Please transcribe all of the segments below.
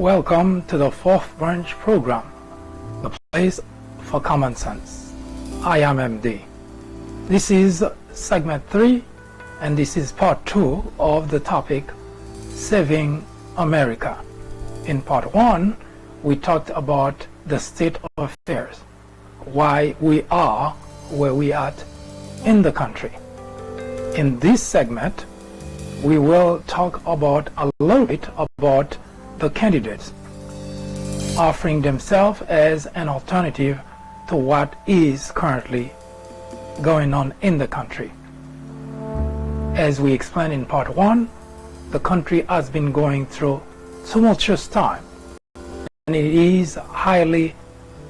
Welcome to the Fourth Branch program, the place for common sense. I am MD. This is segment 3, and this is part 2 of the topic, Saving America. In part 1, we talked about the state of affairs, why we are where we are in the country. In this segment, we will talk about a little bit about the candidates offering themselves as an alternative to what is currently going on in the country. As we explained in part 1, the country has been going through tumultuous time, and it is highly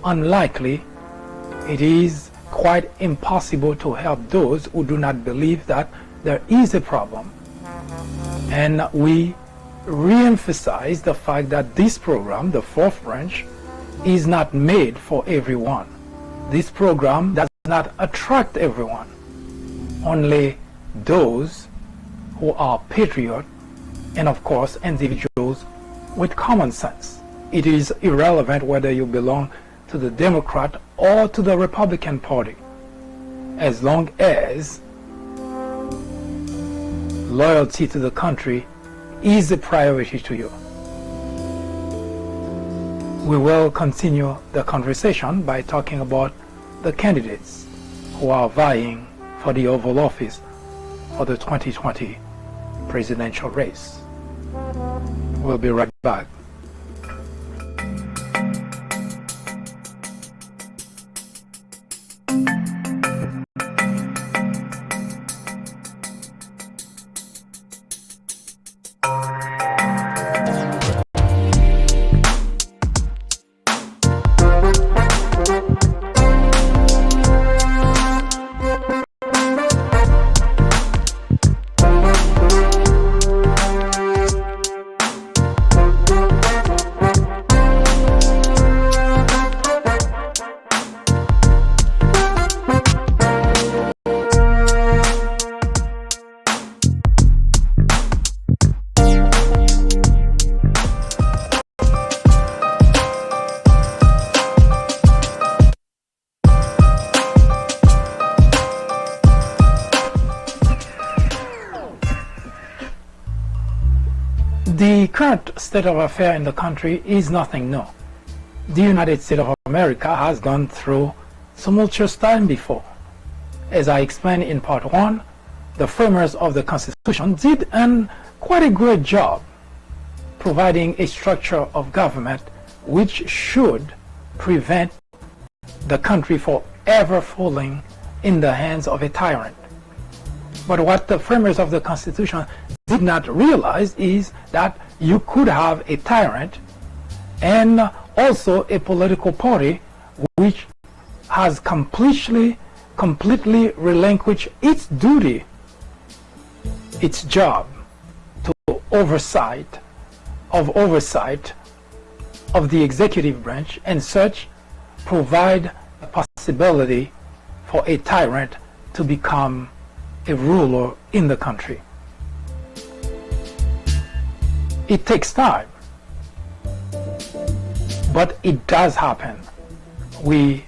unlikely, it is quite impossible to help those who do not believe that there is a problem. And we re-emphasize the fact that this program, the Fourth Branch, is not made for everyone. This program does not attract everyone. Only those who are patriots, and of course individuals with common sense. It is irrelevant whether you belong to the Democrat or to the Republican Party, as long as loyalty to the country is a priority to you. We will continue the conversation by talking about the candidates who are vying for the Oval Office for the 2020 presidential race. We'll be right back. The current state of affairs in the country is nothing new. The United States of America has gone through tumultuous time before. As I explained in part 1, the framers of the Constitution did quite a great job providing a structure of government which should prevent the country from ever falling in the hands of a tyrant. But what the framers of the Constitution did not realize is that you could have a tyrant and also a political party which has completely relinquished its duty, its job to oversight of the executive branch, and such provide a possibility for a tyrant to become a ruler in the country. It takes time, but it does happen. We,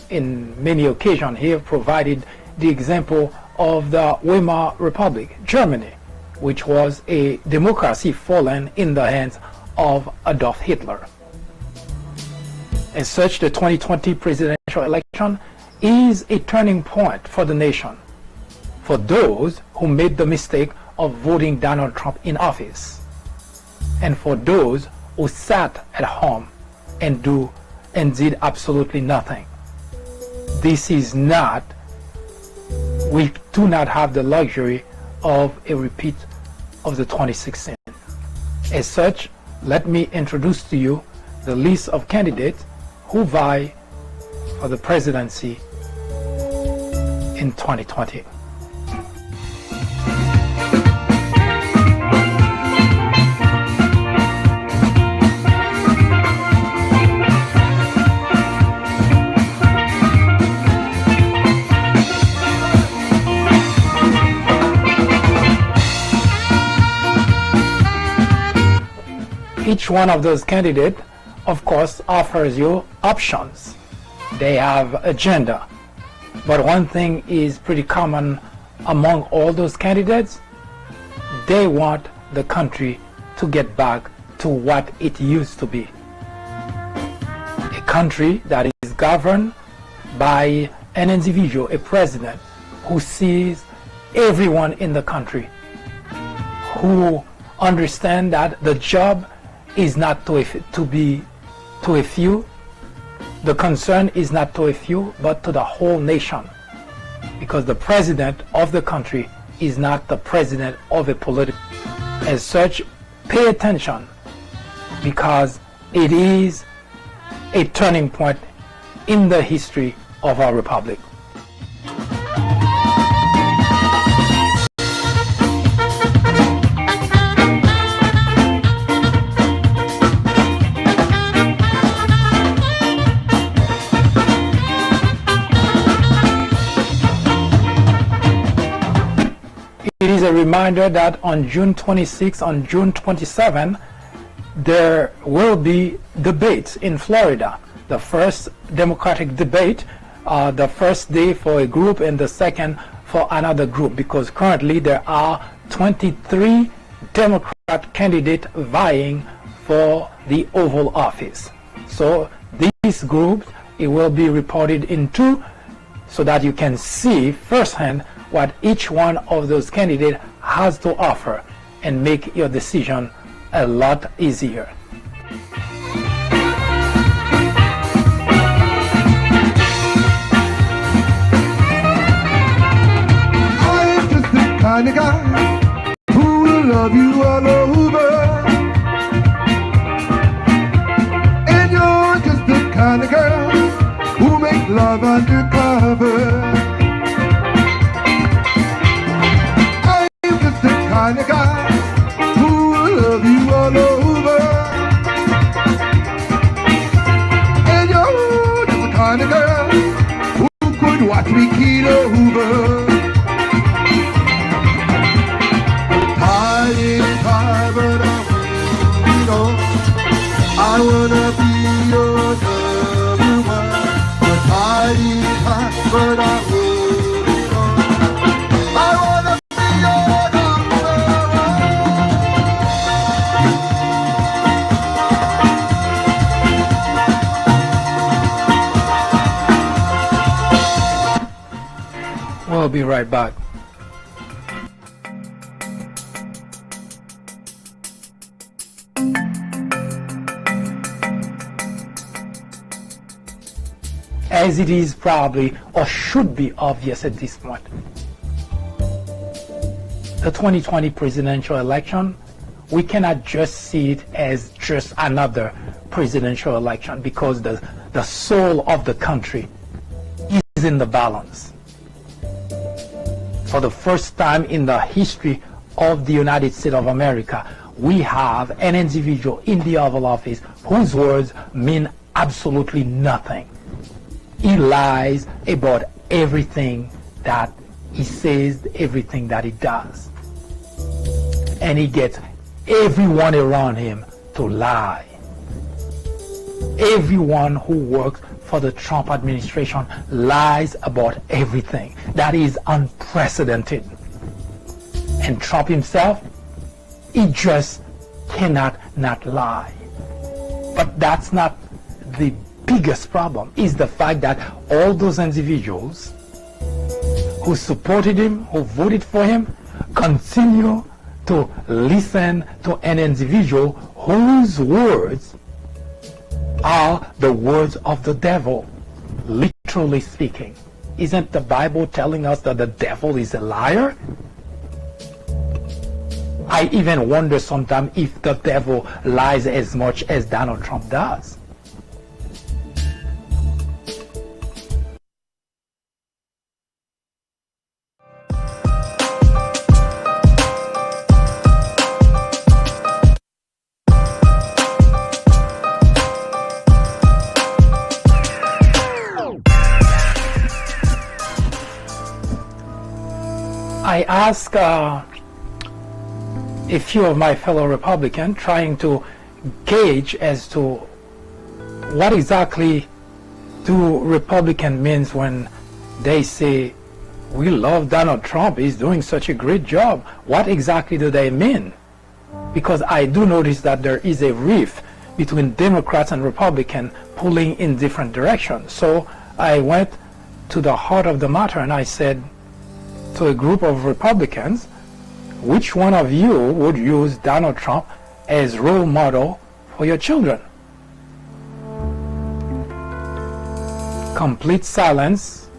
in many occasions here, provided the example of the Weimar Republic, Germany, which was a democracy fallen in the hands of Adolf Hitler. As such, the 2020 presidential election is a turning point for the nation, for those who made the mistake of voting Donald Trump in office, and for those who sat at home and did absolutely nothing. We do not have the luxury of a repeat of the 2016. As such, let me introduce to you the list of candidates who vie for the presidency in 2020. Each one of those candidates, of course, offers you options. They have agenda. But one thing is pretty common among all those candidates. They want the country to get back to what it used to be. A country that is governed by an individual, a president, who sees everyone in the country, who understands that the job is not to be to a few. The concern is not to a few, but to the whole nation. Because the president of the country is not the president of a political. As such, pay attention, because it is a turning point in the history of our republic. It is a reminder that on June 26, on June 27, there will be debates in Florida. The first Democratic debate, the first day for a group and the second for another group, because currently there are 23 Democrat candidates vying for the Oval Office. So these groups, it will be reported in two, so that you can see firsthand what each one of those candidates has to offer and make your decision a lot easier. I'm just the kind of guy who will love you all over, and you're just the kind of girl who make love undercover. I'm just the kind of guy who will love you all over, and you're just the kind of girl who could watch me keel over. Tide is high, but I wanna be your number one. The tide is high, but I hold on. I wanna be your number one. We'll be right back. As it is probably or should be obvious at this point, the 2020 presidential election, we cannot just see it as just another presidential election, because the soul of the country is in the balance. For the first time in the history of the United States of America, we have an individual in the Oval Office whose words mean absolutely nothing. He lies about everything that he says, everything that he does. And he gets everyone around him to lie. Everyone who works for the Trump administration lies about everything. That is unprecedented. And Trump himself, he just cannot not lie. But that's not the biggest problem. Is the fact that all those individuals who supported him, who voted for him, continue to listen to an individual whose words are the words of the devil, literally speaking. Isn't the Bible telling us that the devil is a liar? I even wonder sometimes if the devil lies as much as Donald Trump does. I asked a few of my fellow Republicans, trying to gauge as to what exactly do Republicans mean when they say, we love Donald Trump, he's doing such a great job. What exactly do they mean? Because I do notice that there is a rift between Democrats and Republicans pulling in different directions. So I went to the heart of the matter and I said to a group of Republicans, which one of you would use Donald Trump as role model for your children? Complete silence,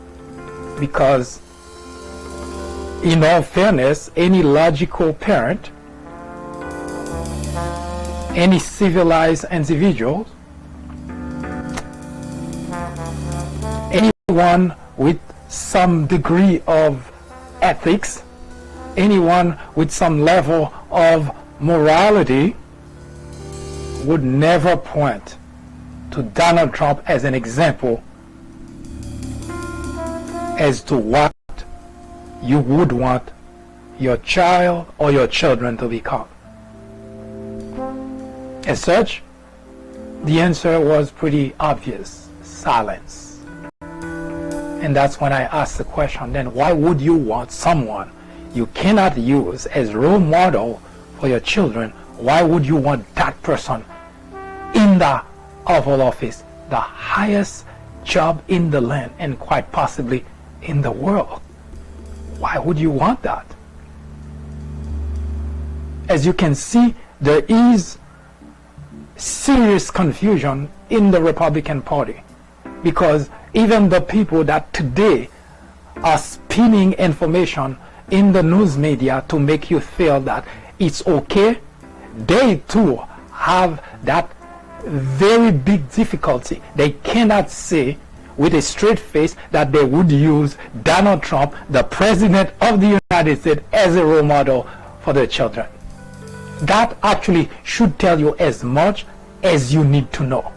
because in all fairness, any logical parent, any civilized individual, anyone with some degree of ethics, anyone with some level of morality would never point to Donald Trump as an example as to what you would want your child or your children to become. As such, the answer was pretty obvious: silence. And that's when I asked the question, then why would you want someone you cannot use as role model for your children? Why would you want that person in the Oval Office, the highest job in the land and quite possibly in the world? Why would you want that? As you can see, there is serious confusion in the Republican Party, because even the people that today are spinning information in the news media to make you feel that it's okay, they too have that very big difficulty. They cannot say with a straight face that they would use Donald Trump, the President of the United States, as a role model for their children. That actually should tell you as much as you need to know.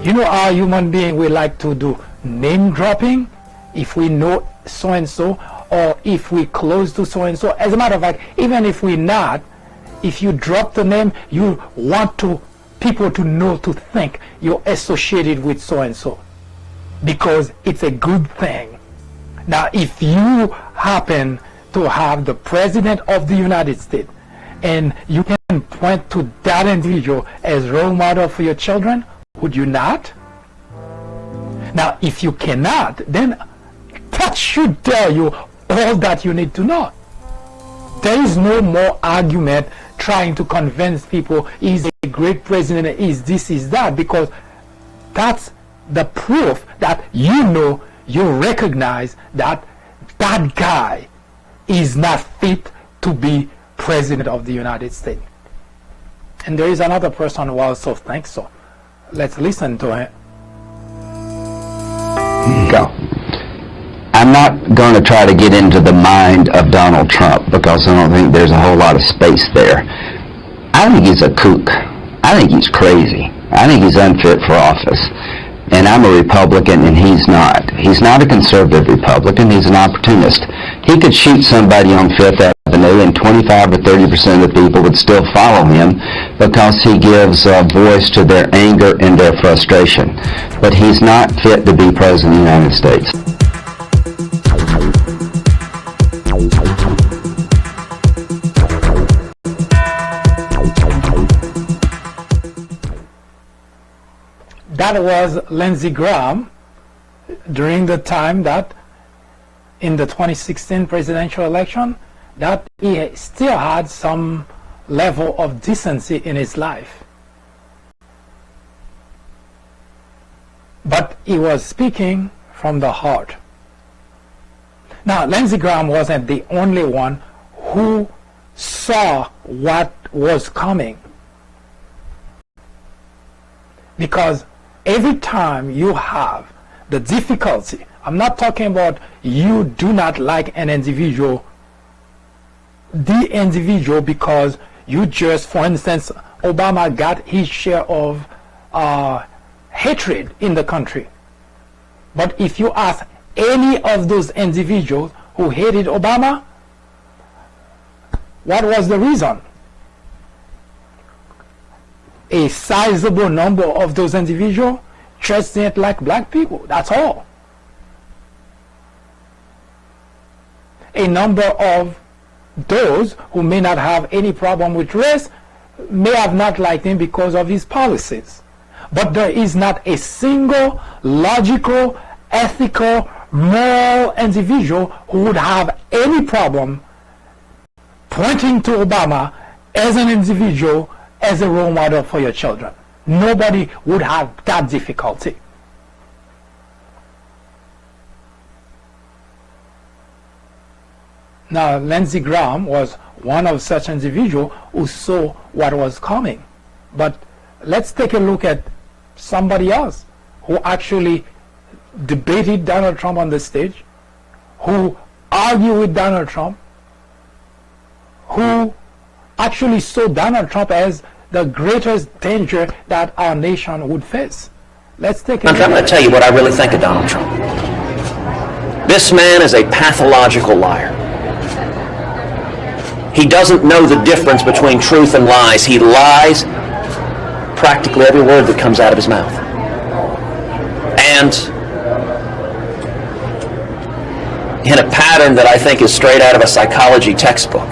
You know, our human being, we like to do name dropping if we know so and so, or if we close to so and so. As a matter of fact, even if we're not, if you drop the name, you want people to know, to think you're associated with so and so, because it's a good thing. Now, if you happen to have the President of the United States and you can point to that individual as role model for your children, would you not? Now, if you cannot, then that should tell you all that you need to know. There is no more argument trying to convince people he's a great president, is this, is that, because that's the proof that you recognize that that guy is not fit to be President of the United States. And there is another person who also thinks so. Let's listen to him. Go. I'm not going to try to get into the mind of Donald Trump, because I don't think there's a whole lot of space there. I think he's a kook. I think he's crazy. I think he's unfit for office. And I'm a Republican, and he's not. He's not a conservative Republican. He's an opportunist. He could shoot somebody on Fifth Avenue, and 25 or 30% of the people would still follow him, because he gives voice to their anger and their frustration. But he's not fit to be President of the United States. That was Lindsey Graham during the time that in the 2016 presidential election, that he still had some level of decency in his life. But he was speaking from the heart. Now, Lindsey Graham wasn't the only one who saw what was coming, because every time you have the difficulty, I'm not talking about you do not like an individual, the individual, because you just, for instance, Obama got his share of hatred in the country. But if you ask any of those individuals who hated Obama, what was the reason? A sizable number of those individuals just didn't like black people. That's all. A number of those who may not have any problem with race may have not liked him because of his policies. But there is not a single logical, ethical, moral individual who would have any problem pointing to Obama as an individual, as a role model for your children. Nobody would have that difficulty. Now, Lindsey Graham was one of such individuals who saw what was coming. But let's take a look at somebody else who actually debated Donald Trump on the stage, who argued with Donald Trump, who actually saw Donald Trump as the greatest danger that our nation would face. Let's take a look. I'm going to tell you what I really think of Donald Trump. This man is a pathological liar. He doesn't know the difference between truth and lies. He lies practically every word that comes out of his mouth. And in a pattern that I think is straight out of a psychology textbook,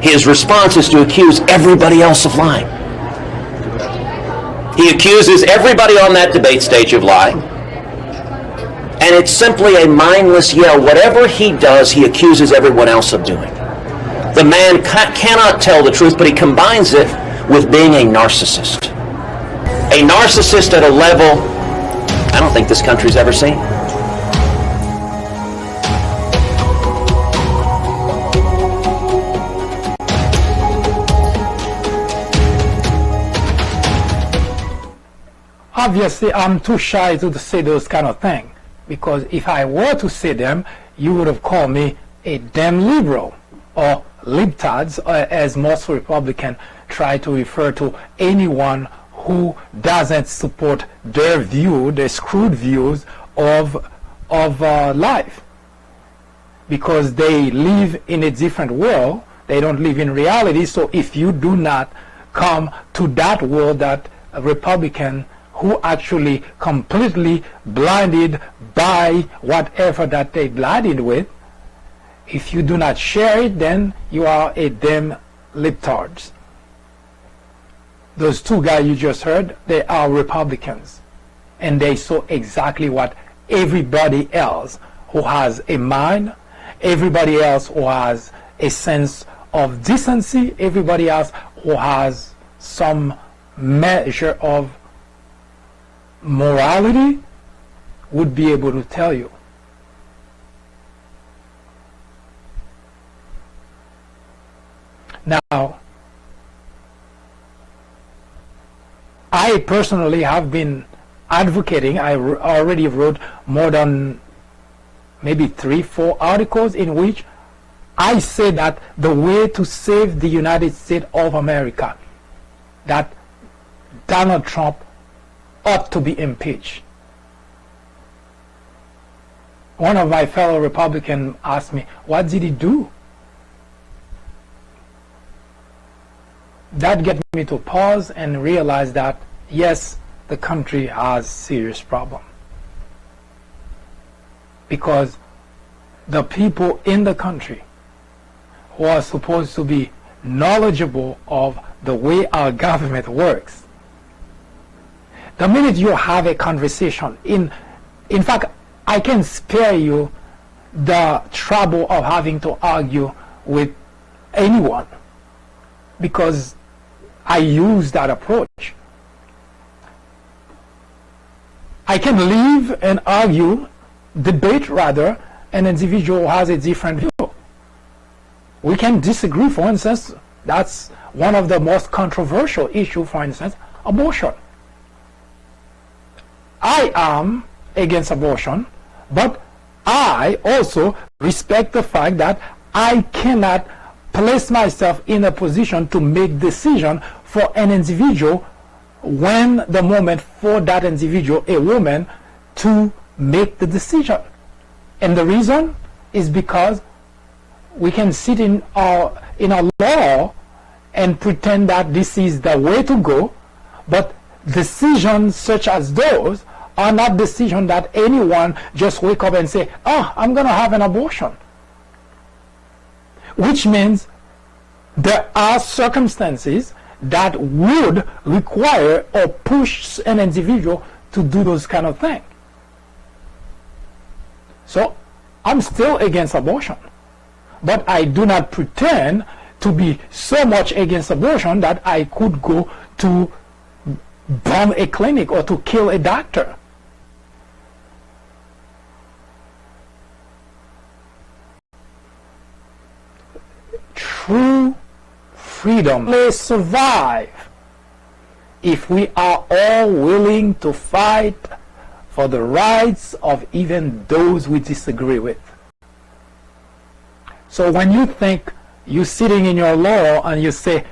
his response is to accuse everybody else of lying. He accuses everybody on that debate stage of lying. And it's simply a mindless yell. Whatever he does, he accuses everyone else of doing. The man cannot tell the truth, but he combines it with being a narcissist. A narcissist at a level I don't think this country's ever seen. Obviously, I'm too shy to say those kind of things, because if I were to say them, you would have called me a damn liberal, or libtards, as most Republicans try to refer to anyone who doesn't support their view, their screwed views of life, because they live in a different world. They don't live in reality. So if you do not come to that world that a Republican who actually completely blinded by whatever that they blinded with, if you do not share it, then you are a damn libtards. Those two guys you just heard, they are Republicans, and they saw exactly what everybody else who has a mind, everybody else who has a sense of decency, everybody else who has some measure of morality would be able to tell you. Now, I personally have been advocating, I already wrote more than maybe 3-4 articles in which I say that the way to save the United States of America, that Donald Trump ought to be impeached. One of my fellow Republicans asked me, what did he do? That gets me to pause and realize that, yes, the country has serious problem. Because the people in the country who are supposed to be knowledgeable of the way our government works, the minute you have a conversation, in fact, I can spare you the trouble of having to argue with anyone, because I use that approach. I can leave and argue, debate rather, an individual who has a different view. We can disagree. For instance, that's one of the most controversial issues, for instance, abortion. I am against abortion, but I also respect the fact that I cannot place myself in a position to make decision for an individual when the moment for that individual, a woman, to make the decision. And the reason is because we can sit in our law and pretend that this is the way to go, but decisions such as those are not decisions that anyone just wake up and say, oh, I'm going to have an abortion. Which means there are circumstances that would require or push an individual to do those kind of things. So I'm still against abortion, but I do not pretend to be so much against abortion that I could go to bomb a clinic or to kill a doctor. True freedom may survive if we are all willing to fight for the rights of even those we disagree with. So when you think you're sitting in your law and you say,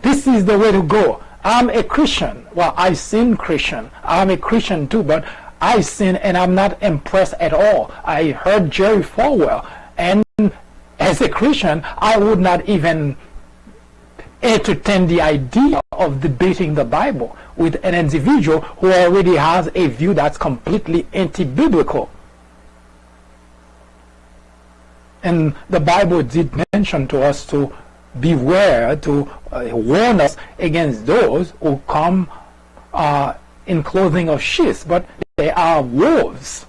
this is the way to go, I'm a Christian. Well, I sin Christian. I'm a Christian too, but I sin and I'm not impressed at all. I heard Jerry Falwell, and as a Christian, I would not even entertain the idea of debating the Bible with an individual who already has a view that's completely anti-biblical. And the Bible did mention to us to beware, to warn us against those who come in clothing of sheaths, but they are wolves.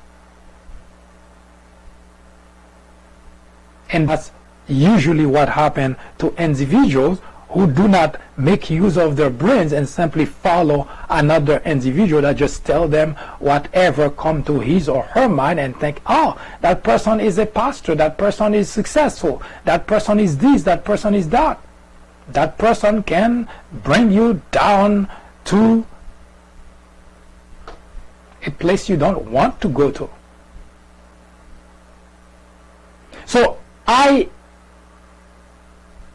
And that's usually what happens to individuals who do not make use of their brains and simply follow another individual that just tell them whatever come to his or her mind and think, oh, that person is a pastor, that person is successful, that person is this, that person is that. That person can bring you down to a place you don't want to go to. So I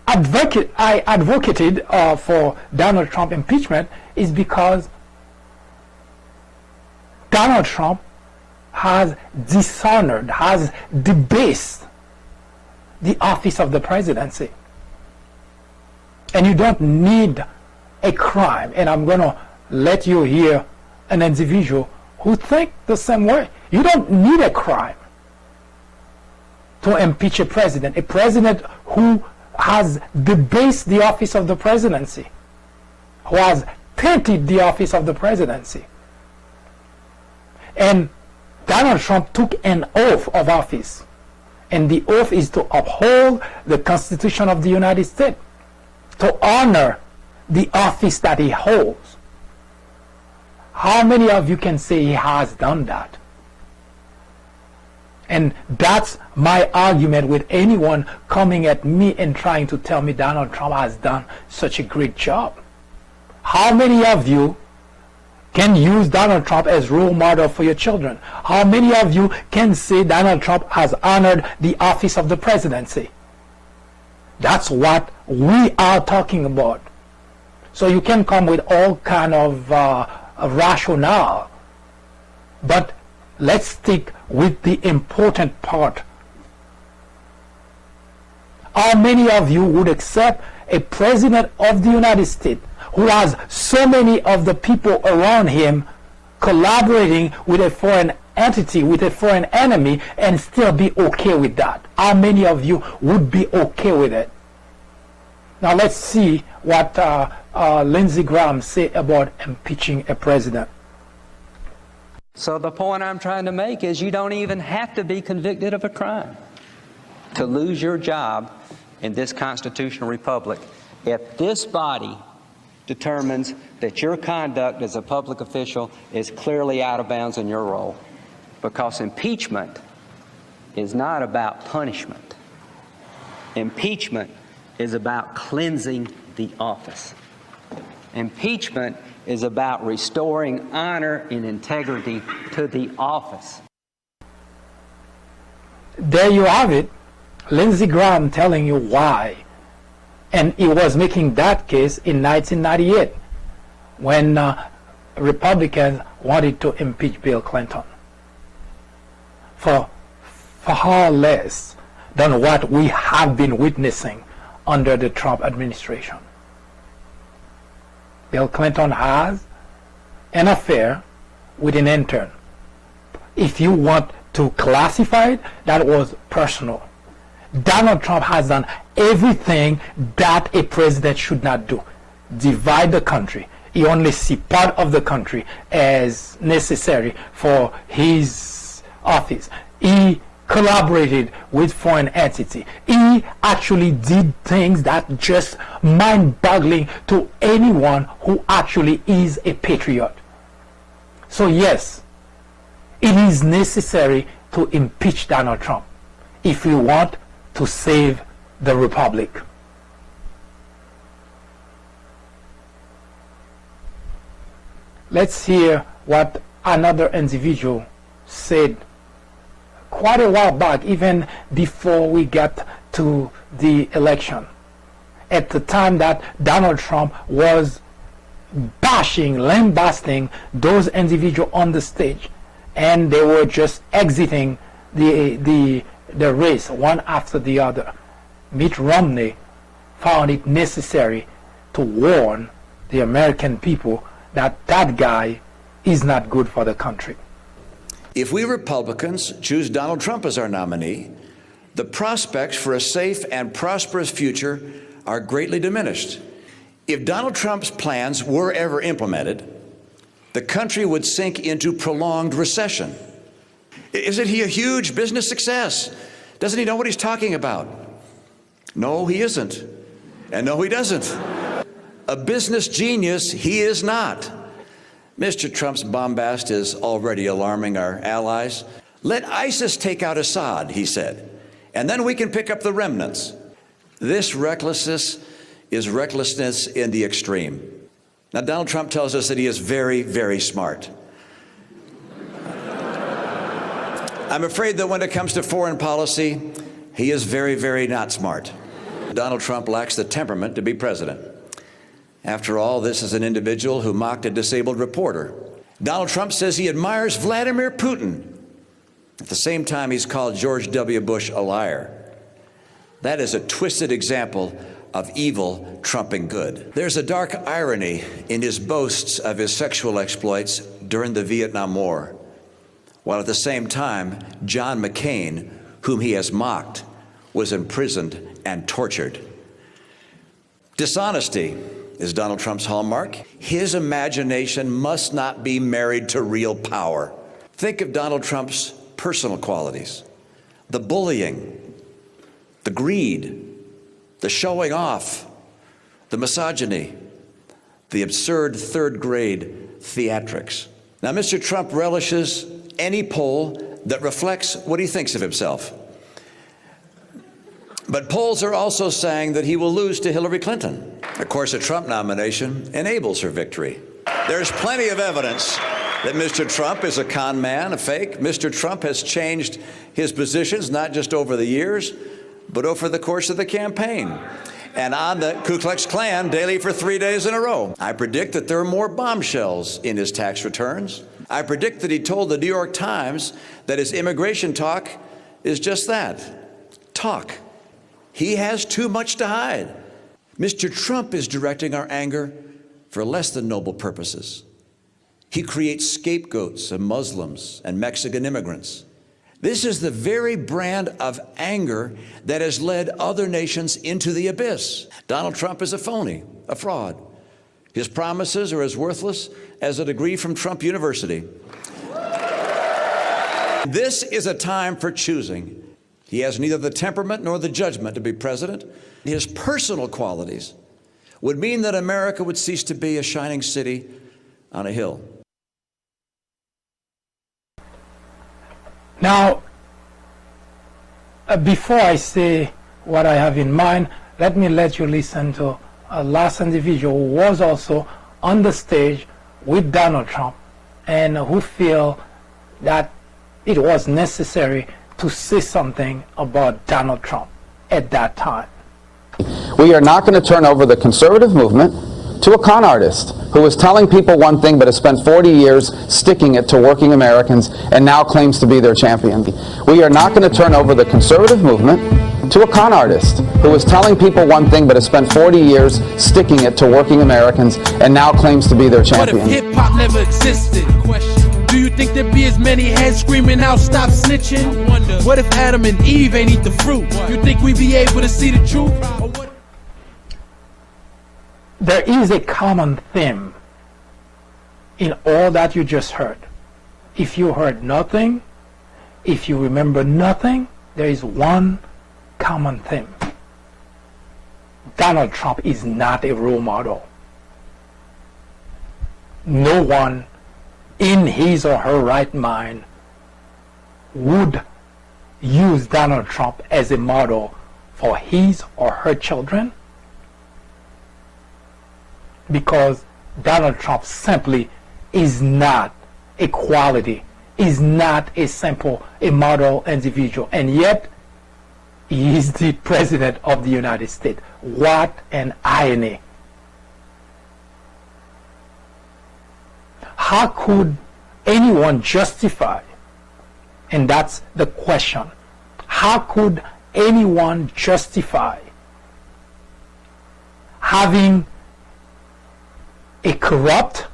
advocated for Donald Trump impeachment is because Donald Trump has dishonored, has debased the office of the presidency. And you don't need a crime. And I'm going to let you hear an individual who think the same way. You don't need a crime to impeach a president who has debased the office of the presidency, who has tainted the office of the presidency. And Donald Trump took an oath of office, and the oath is to uphold the Constitution of the United States, to honor the office that he holds. How many of you can say he has done that? And that's my argument with anyone coming at me and trying to tell me Donald Trump has done such a great job. How many of you can use Donald Trump as role model for your children? How many of you can say Donald Trump has honored the office of the presidency? That's what we are talking about. So you can come with all kind of rationale, but let's stick with the important part. How many of you would accept a president of the United States who has so many of the people around him collaborating with a foreign entity, with a foreign enemy, and still be okay with that? How many of you would be okay with it? Now let's see what Lindsey Graham said about impeaching a president. So the point I'm trying to make is you don't even have to be convicted of a crime to lose your job in this constitutional republic if this body determines that your conduct as a public official is clearly out of bounds in your role. Because impeachment is not about punishment. Impeachment is about cleansing the office. Impeachment is about restoring honor and integrity to the office. There you have it. Lindsey Graham telling you why. And he was making that case in 1998 when Republicans wanted to impeach Bill Clinton for far less than what we have been witnessing under the Trump administration. Bill Clinton has an affair with an intern. If you want to classify it, that was personal. Donald Trump has done everything that a president should not do. Divide the country. He only sees part of the country as necessary for his office. He collaborated with foreign entity. He actually did things that just mind-boggling to anyone who actually is a patriot. So yes, it is necessary to impeach Donald Trump if we want to save the republic. Let's hear what another individual said quite a while back, even before we got to the election. At the time that Donald Trump was bashing, lambasting those individuals on the stage, and they were just exiting the race one after the other. Mitt Romney found it necessary to warn the American people that that guy is not good for the country. If we Republicans choose Donald Trump as our nominee, the prospects for a safe and prosperous future are greatly diminished. If Donald Trump's plans were ever implemented, the country would sink into prolonged recession. Isn't he a huge business success? Doesn't he know what he's talking about? No, he isn't. And no, he doesn't. A business genius, he is not. Mr. Trump's bombast is already alarming our allies. Let ISIS take out Assad, he said, and then we can pick up the remnants. This recklessness is recklessness in the extreme. Now, Donald Trump tells us that he is very, very smart. I'm afraid that when it comes to foreign policy, he is very, very not smart. Donald Trump lacks the temperament to be president. After all, this is an individual who mocked a disabled reporter. Donald Trump says he admires Vladimir Putin. At the same time, he's called George W. Bush a liar. That is a twisted example of evil trumping good. There's a dark irony in his boasts of his sexual exploits during the Vietnam War, while at the same time, John McCain, whom he has mocked, was imprisoned and tortured. Dishonesty is Donald Trump's hallmark. His imagination must not be married to real power. Think of Donald Trump's personal qualities: the bullying, the greed, the showing off, the misogyny, the absurd third-grade theatrics. Now, Mr. Trump relishes any poll that reflects what he thinks of himself. But polls are also saying that he will lose to Hillary Clinton. Of course, a Trump nomination enables her victory. There's plenty of evidence that Mr. Trump is a con man, a fake. Mr. Trump has changed his positions not just over the years, but over the course of the campaign, and on the Ku Klux Klan daily for 3 days in a row. I predict that there are more bombshells in his tax returns. I predict that he told the New York Times that his immigration talk is just that, talk. He has too much to hide. Mr. Trump is directing our anger for less than noble purposes. He creates scapegoats of Muslims and Mexican immigrants. This is the very brand of anger that has led other nations into the abyss. Donald Trump is a phony, a fraud. His promises are as worthless as a degree from Trump University. This is a time for choosing. He has neither the temperament nor the judgment to be president. His personal qualities would mean that America would cease to be a shining city on a hill. Now, before I say what I have in mind, let me let you listen to a last individual who was also on the stage with Donald Trump and who feel that it was necessary to say something about Donald Trump at that time. We are not going to turn over the conservative movement to a con artist who is telling people one thing but has spent 40 years sticking it to working Americans and now claims to be their champion. We are not going to turn over the conservative movement to a con artist who is telling people one thing but has spent 40 years sticking it to working Americans and now claims to be their champion. What if hip-hop never existed? Do you think there'd be as many heads screaming out, stop snitching? What if Adam and Eve ain't eat the fruit? You think we'd be able to see the truth? There is a common theme in all that you just heard. If you heard nothing, if you remember nothing, there is one common theme. Donald Trump is not a role model. No one in his or her right mind would use Donald Trump as a model for his or her children, because Donald Trump simply is not a quality, is not a model individual, and yet he is the President of the United States. What an irony. How could anyone justify, and that's the question, how could anyone justify having a corrupt,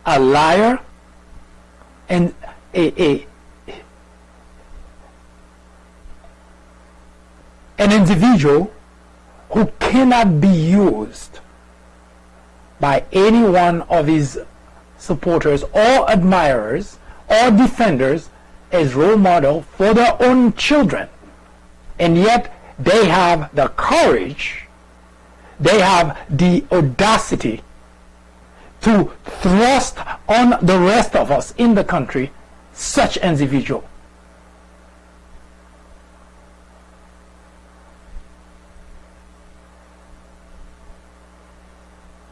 a liar, and an individual who cannot be used by any one of his supporters or admirers or defenders as role model for their own children. And yet they have the courage, they have the audacity to thrust on the rest of us in the country such individual.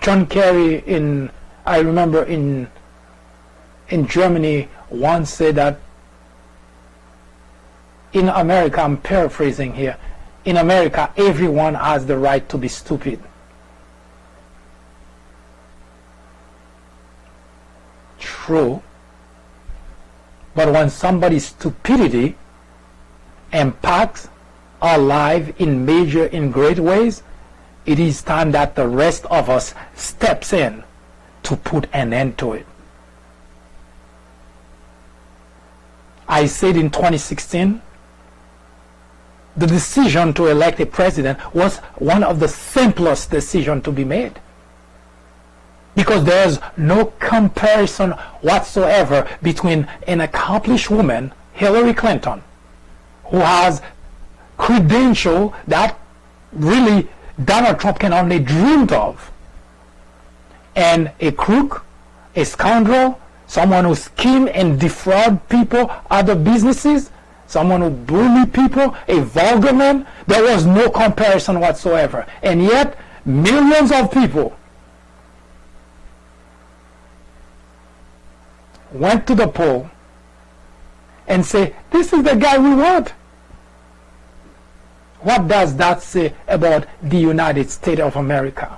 John Kerry, I remember in Germany, once said that in America, I'm paraphrasing here, in America, everyone has the right to be stupid. True. But when somebody's stupidity impacts our life in great ways, it is time that the rest of us steps in to put an end to it. I said in 2016, the decision to elect a president was one of the simplest decisions to be made, because there's no comparison whatsoever between an accomplished woman, Hillary Clinton, who has credentials that really Donald Trump can only dream of, and a crook, a scoundrel, someone who scheme and defraud people, other businesses, someone who bully people, a vulgar man. There was no comparison whatsoever. And yet, millions of people went to the poll and say, this is the guy we want. What does that say about the United States of America?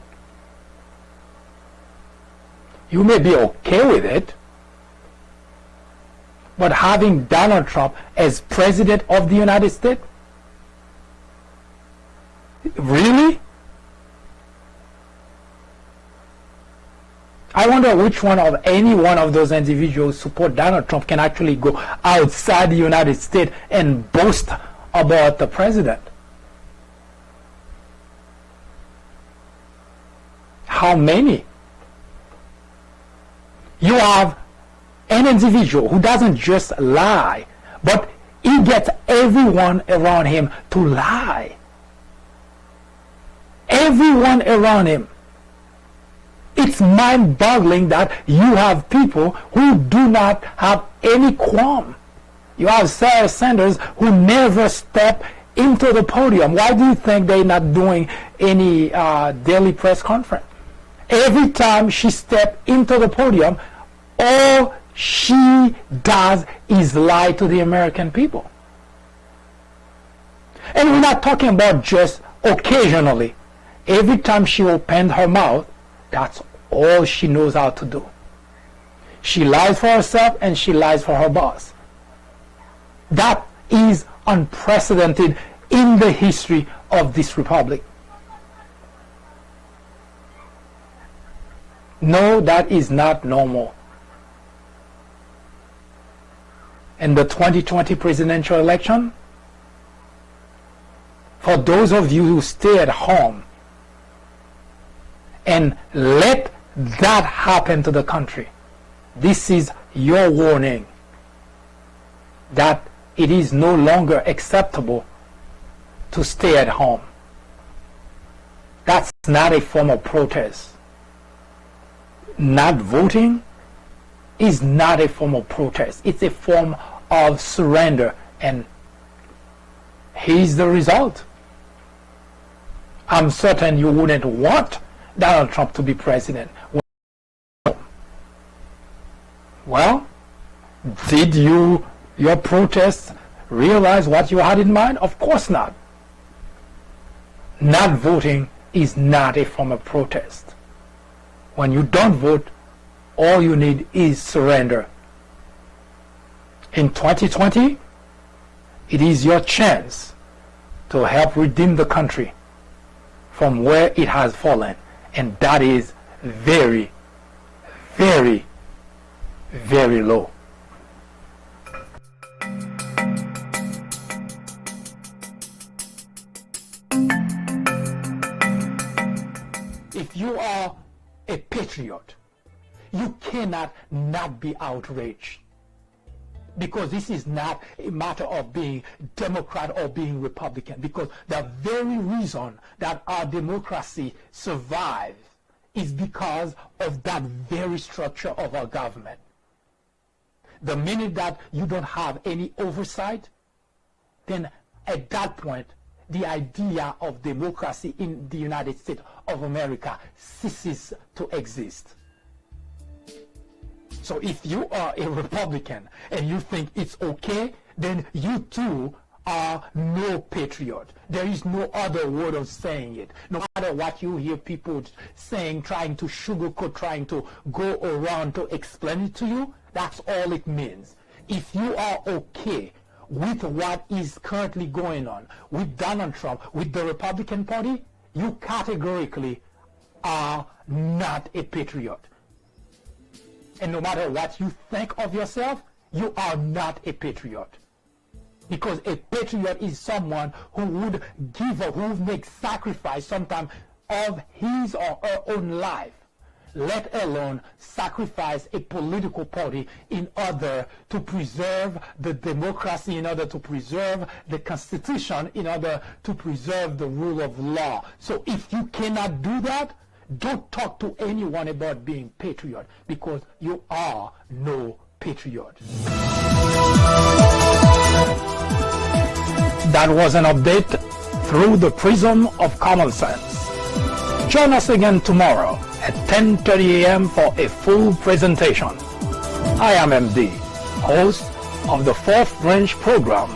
You may be okay with it, but having Donald Trump as president of the United States? Really? I wonder which one of any one of those individuals who support Donald Trump can actually go outside the United States and boast about the president. How many? You have an individual who doesn't just lie, but he gets everyone around him to lie. Everyone around him. It's mind-boggling that you have people who do not have any qualm. You have Sarah Sanders who never step into the podium. Why do you think they're not doing any daily press conference? Every time she steps into the podium, all she does is lie to the American people. And we're not talking about just occasionally. Every time she opens her mouth, that's all she knows how to do. She lies for herself and she lies for her boss. That is unprecedented in the history of this republic. No, that is not normal. In the 2020 presidential election, for those of you who stay at home and let that happen to the country, this is your warning that it is no longer acceptable to stay at home. That's not a form of protest. Not voting is not a form of protest. It's a form of surrender, and here's the result. I'm certain you wouldn't want Donald Trump to be president. Well, did your protests realize what you had in mind? Of course not. Not voting is not a form of protest. When you don't vote, all you need is surrender. In 2020, it is your chance to help redeem the country from where it has fallen, and that is very, very, very low. If you are a patriot, you cannot not be outraged, because this is not a matter of being Democrat or being Republican, because the very reason that our democracy survives is because of that very structure of our government. The minute that you don't have any oversight, then at that point, the idea of democracy in the United States of America ceases to exist. So if you are a Republican and you think it's okay, then you too are no patriot. There is no other word of saying it. No matter what you hear people saying, trying to sugarcoat, trying to go around to explain it to you, that's all it means. If you are okay with what is currently going on with Donald Trump, with the Republican Party, you categorically are not a patriot. And no matter what you think of yourself, you are not a patriot. Because a patriot is someone who would give up, who would make sacrifice sometimes of his or her own life, let alone sacrifice a political party in order to preserve the democracy, in order to preserve the Constitution, in order to preserve the rule of law. So if you cannot do that, don't talk to anyone about being patriot, because you are no patriot. That was an update through the prism of common sense. Join us again tomorrow at 10:30 a.m. for a full presentation. I am MD, host of the Fourth Branch program,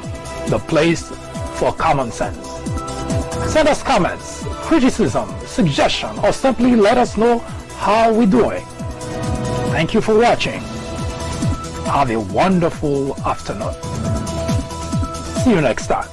The Place for Common Sense. Send us comments, criticism, suggestion, or simply let us know how we're doing. Thank you for watching. Have a wonderful afternoon. See you next time.